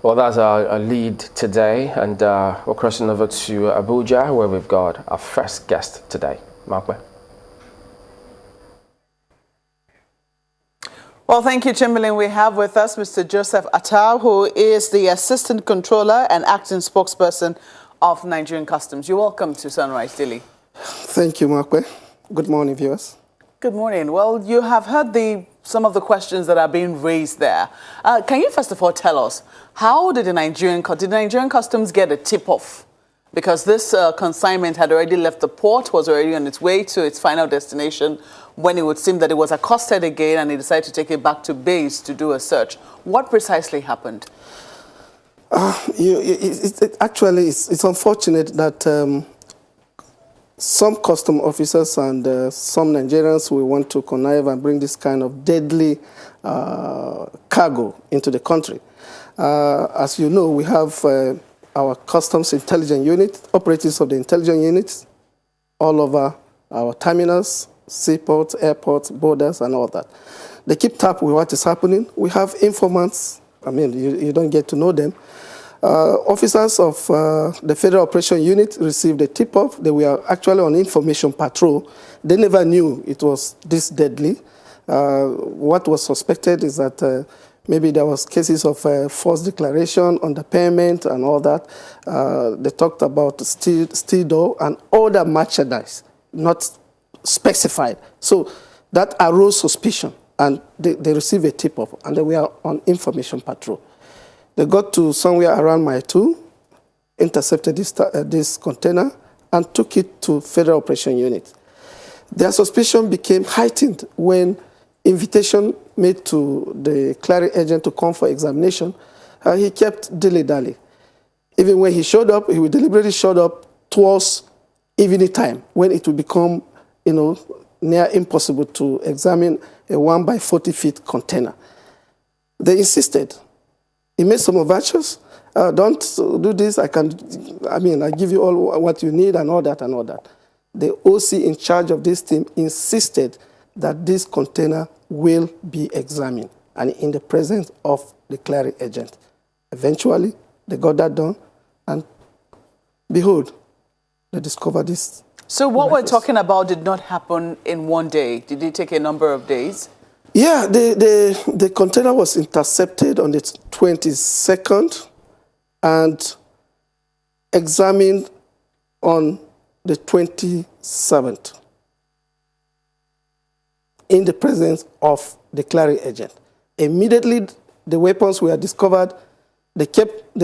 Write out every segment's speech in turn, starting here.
Well, that's our lead today, and we're crossing over to Abuja, where we've got our first guest today. Markwe. Well, thank you, Chamberlain. We have with us Mr. Joseph Attal, who is the Assistant Controller and Acting Spokesperson of Nigerian Customs. You're welcome to Sunrise Daily. Thank you, Markwe. Good morning, viewers. Good morning. Well, you have heard some of the questions that are being raised there. Can you first of all tell us, how did the Nigerian Customs get a tip-off? Because this consignment had already left the port, was already on its way to its final destination, when it would seem that it was accosted again and they decided to take it back to base to do a search. What precisely happened? Actually, it's unfortunate that some custom officers and some Nigerians will want to connive and bring this kind of deadly cargo into the country. As you know, we have our customs intelligence unit, operatives of the intelligence units all over our terminals, seaports, airports, borders, and all that. They keep tab with what is happening. We have informants. I mean, you don't get to know them. Officers of the Federal Operation Unit received a tip-off. They were actually on information patrol. They never knew it was this deadly. What was suspected is that maybe there was cases of false declaration, underpayment, and all that. They talked about steel door and other merchandise, not specified. So that arose suspicion, and they received a tip-off, and they were on information patrol. They got to somewhere around Mile 2, intercepted this container, and took it to Federal Operation Unit. Their suspicion became heightened when invitation made to the clearing agent to come for examination. He kept dilly-dally. Even when he showed up, he would deliberately show up towards evening time, when it would become, near impossible to examine a 1 by 40 feet container. They insisted. He made some overtures. Don't do this. I give you all what you need and all that and all that. The OC in charge of this team insisted that this container will be examined, and in the presence of the clearing agent. Eventually, they got that done, and behold, they discovered this. So what we're talking about did not happen in one day. Did it take a number of days? Yeah, the container was intercepted on the 22nd and examined on the 27th in the presence of the clearing agent. Immediately, the weapons were discovered. They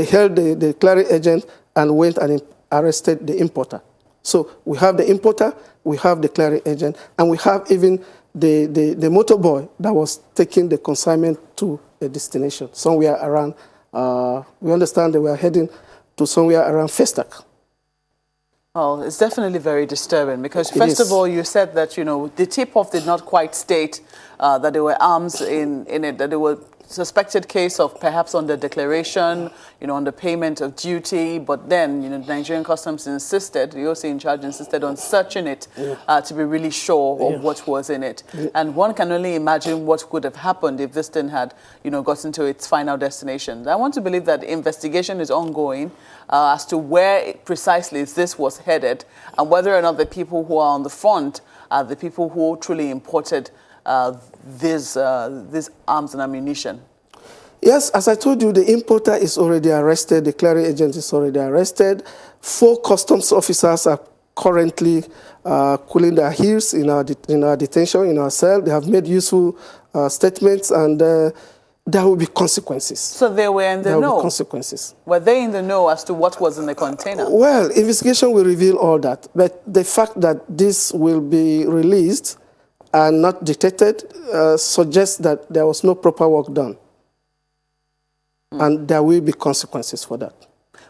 held the clearing agent and went and arrested the importer. So we have the importer, we have the clearing agent, and we have even the motor boy that was taking the consignment to a destination, somewhere around, we understand they were heading to somewhere around Festac. Well, it's definitely very disturbing because, first of all, you said that, the tip-off did not quite state that there were arms in it, that there were suspected case of perhaps under declaration, under payment of duty, but then, the Nigerian Customs insisted, the OC in charge insisted on searching it to be really sure of what was in it. And one can only imagine what could have happened if this thing had, gotten to its final destination. I want to believe that the investigation is ongoing as to where precisely this was headed and whether or not the people who are on the front are the people who truly imported these arms and ammunition. Yes, as I told you, the importer is already arrested. The clearing agent is already arrested. 4 customs officers are currently cooling their heels in our detention, in our cell. They have made useful statements, and there will be consequences. So they were in the know? There will be consequences. Were they in the know as to what was in the container? Well, investigation will reveal all that. But the fact that this will be released and not detected suggests that there was no proper work done. And there will be consequences for that.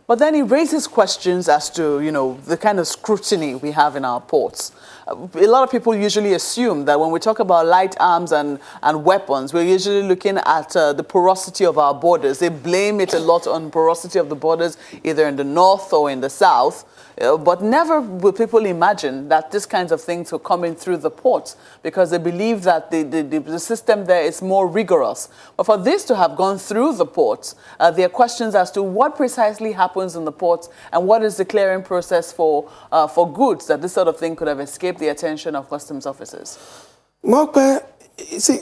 But then it raises questions as to, the kind of scrutiny we have in our ports. A lot of people usually assume that when we talk about light arms and weapons, we're usually looking at the porosity of our borders. They blame it a lot on porosity of the borders, either in the north or in the south. But never will people imagine that these kinds of things will come in through the ports because they believe that the system there is more rigorous. But for this to have gone through the ports, there are questions as to what precisely happens in the ports and what is the clearing process for goods that this sort of thing could have escaped the attention of customs officers. Mokpe, you see,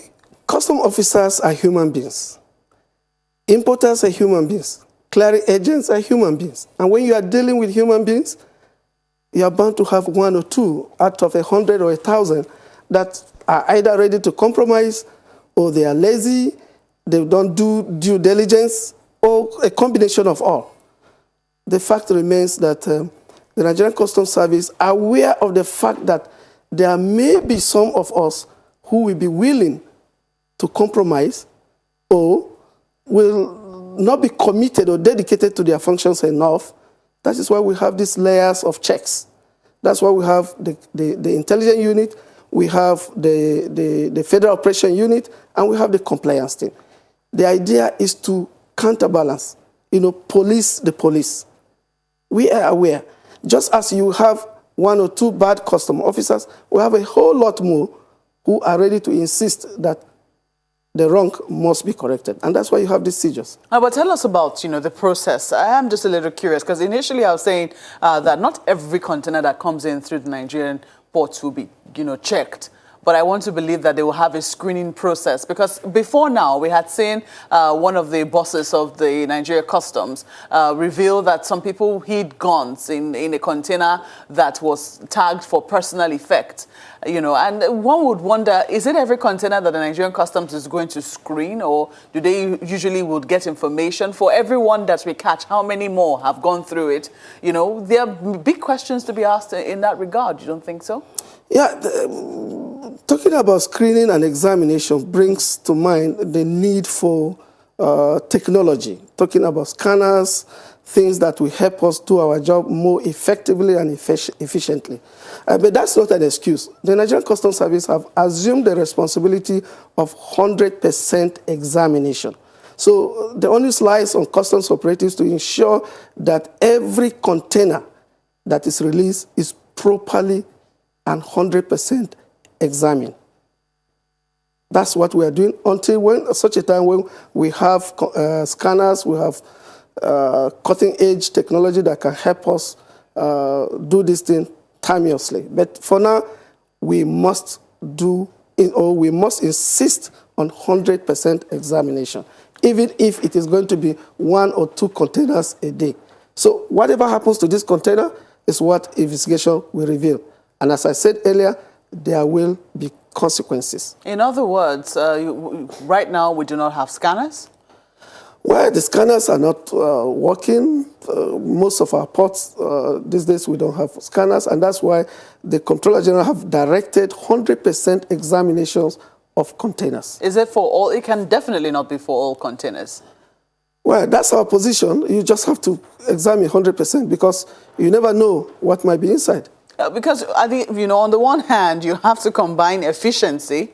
custom officers are human beings. Importers are human beings. Clearing agents are human beings. And when you are dealing with human beings, you are bound to have one or two out of 100 or 1,000 that are either ready to compromise, or they are lazy, they don't do due diligence, or a combination of all. The fact remains that the Nigerian Customs Service are aware of the fact that there may be some of us who will be willing to compromise or will not be committed or dedicated to their functions enough. That is why we have these layers of checks. That's why we have the intelligence unit, we have the federal operation unit, and we have the compliance team. The idea is to counterbalance, police the police. We are aware. Just as you have one or two bad custom officers, we have a whole lot more who are ready to insist that the wrong must be corrected. And that's why you have these seizures. But tell us about, the process. I am just a little curious, because initially I was saying that not every container that comes in through the Nigerian ports will be, checked. But I want to believe that they will have a screening process, because before now we had seen one of the bosses of the Nigeria Customs reveal that some people hid guns in a container that was tagged for personal effect. And one would wonder, is it every container that the Nigerian Customs is going to screen, or do they usually would get information for everyone that we catch? How many more have gone through it? There are big questions to be asked in that regard. You don't think so? Yeah, talking about screening and examination brings to mind the need for technology. Talking about scanners, things that will help us do our job more effectively and efficiently. But that's not an excuse. The Nigerian Customs Service have assumed the responsibility of 100% examination. So the onus lies on customs operatives to ensure that every container that is released is properly and 100% examined. That's what we are doing until such a time when we have scanners, we have cutting-edge technology that can help us do this thing timeously. But for now, we must insist on 100% examination, even if it is going to be 1 or 2 containers a day. So whatever happens to this container is what investigation will reveal. And as I said earlier, there will be consequences. In other words, right now we do not have scanners? Well, the scanners are not working. Most of our ports these days we don't have scanners, and that's why the Comptroller General have directed 100% examinations of containers. Is it for all? It can definitely not be for all containers. Well, that's our position. You just have to examine 100% because you never know what might be inside. Because, on the one hand, you have to combine efficiency